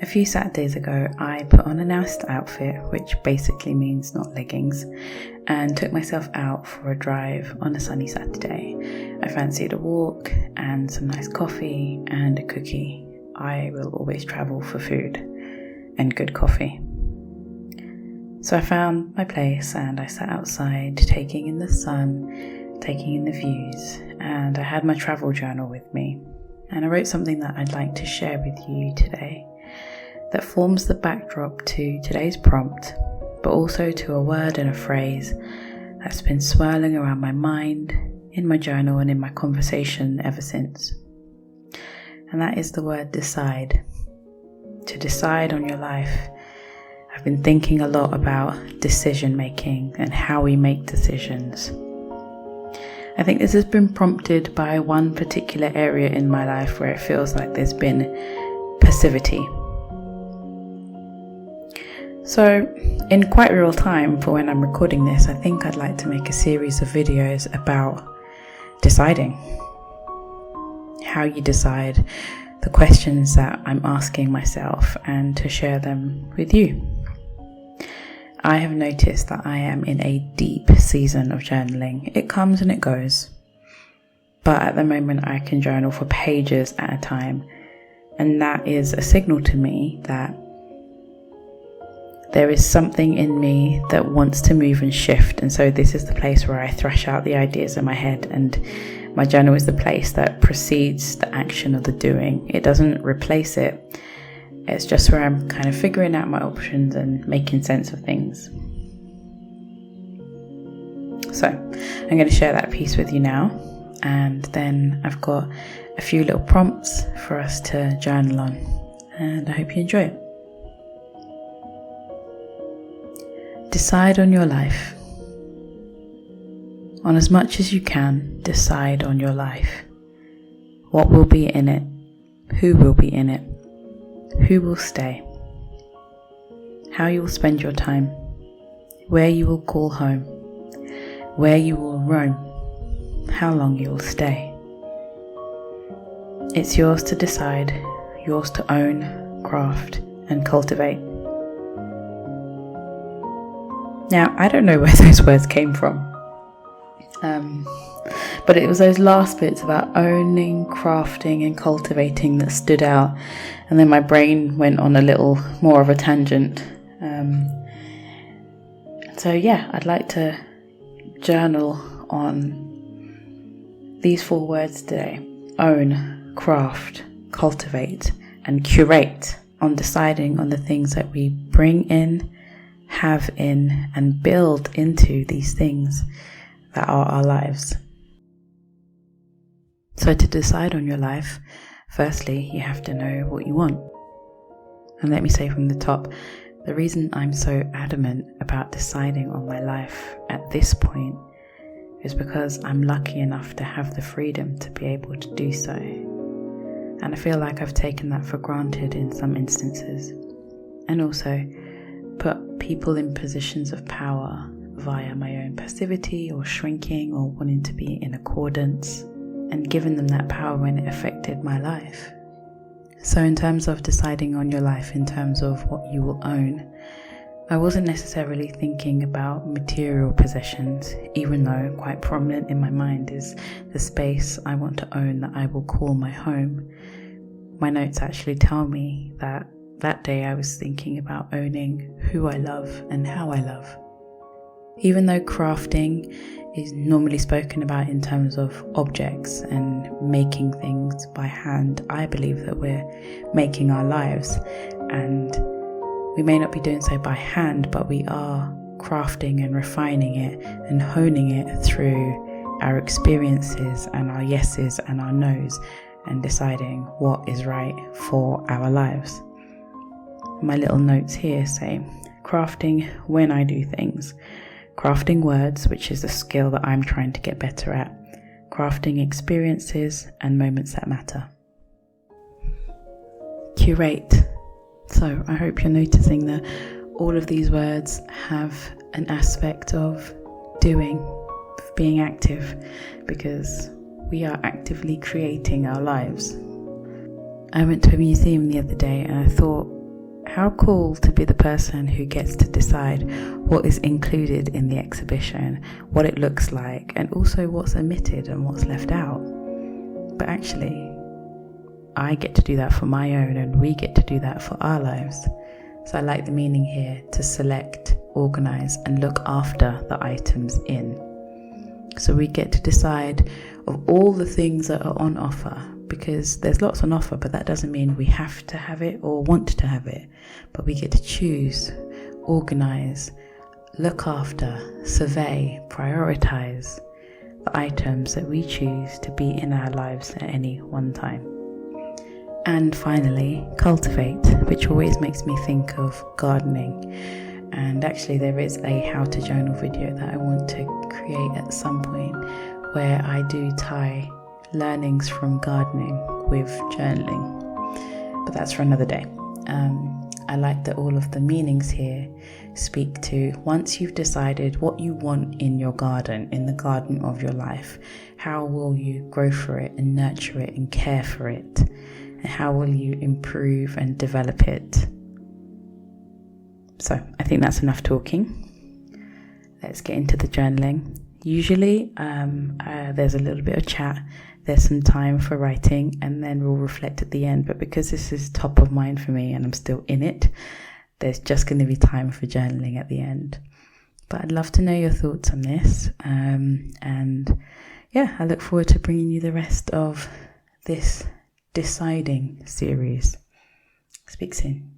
A few Saturdays ago, I put on a nice outfit, which basically means not leggings, and took myself out for a drive on a sunny Saturday. I fancied a walk and some nice coffee and a cookie. I will always travel for food and good coffee. So I found my place and I sat outside, taking in the sun, taking in the views, and I had my travel journal with me. And I wrote something that I'd like to share with you today that forms the backdrop to today's prompt, but also to a word and a phrase that's been swirling around my mind, in my journal and in my conversation ever since. And that is the word decide. To decide on your life. I've been thinking a lot about decision making and how we make decisions. I think this has been prompted by one particular area in my life where it feels like there's been passivity. So, in quite real time for when I'm recording this, I think I'd like to make a series of videos about deciding. How you decide, the questions that I'm asking myself, and to share them with you. I have noticed that I am in a deep season of journaling. It comes and it goes. But at the moment I can journal for pages at a time. And that is a signal to me that there is something in me that wants to move and shift. And so this is the place where I thrash out the ideas in my head, and my journal is the place that precedes the action of the doing. It doesn't replace it. It's just where I'm kind of figuring out my options and making sense of things. So I'm going to share that piece with you now. And then I've got a few little prompts for us to journal on. And I hope you enjoy it. Decide on your life. On as much as you can, decide on your life. What will be in it? Who will be in it? Who will stay? How you will spend your time? Where you will call home? Where you will roam? How long you will stay? It's yours to decide, yours to own, craft, and cultivate. Now, I don't know where those words came from. But it was those last bits about owning, crafting and cultivating that stood out, and then my brain went on a little more of a tangent. I'd like to journal on these 4 words today: own, craft, cultivate and curate, on deciding on the things that we bring in, have in and build into these things that are our lives. So to decide on your life, firstly, you have to know what you want. And let me say from the top, the reason I'm so adamant about deciding on my life at this point is because I'm lucky enough to have the freedom to be able to do so. And I feel like I've taken that for granted in some instances. And also put people in positions of power via my own passivity or shrinking or wanting to be in accordance, and given them that power when it affected my life. So in terms of deciding on your life, in terms of what you will own, I wasn't necessarily thinking about material possessions, even though quite prominent in my mind is the space I want to own that I will call my home. My notes actually tell me that that day I was thinking about owning who I love and how I love. Even though crafting is normally spoken about in terms of objects and making things by hand, I believe that we're making our lives, and we may not be doing so by hand, but we are crafting and refining it and honing it through our experiences and our yeses and our nos, and deciding what is right for our lives. My little notes here say, crafting when I do things. Crafting words, which is a skill that I'm trying to get better at. Crafting experiences and moments that matter. Curate. So I hope you're noticing that all of these words have an aspect of doing, of being active, because we are actively creating our lives. I went to a museum the other day and I thought, how cool to be the person who gets to decide what is included in the exhibition, what it looks like, and also what's omitted and what's left out. But actually, I get to do that for my own, and we get to do that for our lives. So I like the meaning here to select, organize, and look after the items in. So we get to decide of all the things that are on offer, because there's lots on offer, but that doesn't mean we have to have it or want to have it. But we get to choose, organize, look after, survey, prioritize the items that we choose to be in our lives at any one time. And finally, cultivate, which always makes me think of gardening. And actually there is a how to journal video that I want to create at some point, where I do tie learnings from gardening with journaling, but that's for another day. I like that all of the meanings here speak to, once you've decided what you want in your garden, in the garden of your life, how will you grow for it and nurture it and care for it, and how will you improve and develop it. So I think that's enough talking. Let's get into the journaling. Usually there's a little bit of chat, there's some time for writing, and then we'll reflect at the end. But because this is top of mind for me and I'm still in it, there's just going to be time for journaling at the end. But I'd love to know your thoughts on this. And yeah, I look forward to bringing you the rest of this deciding series. Speak soon.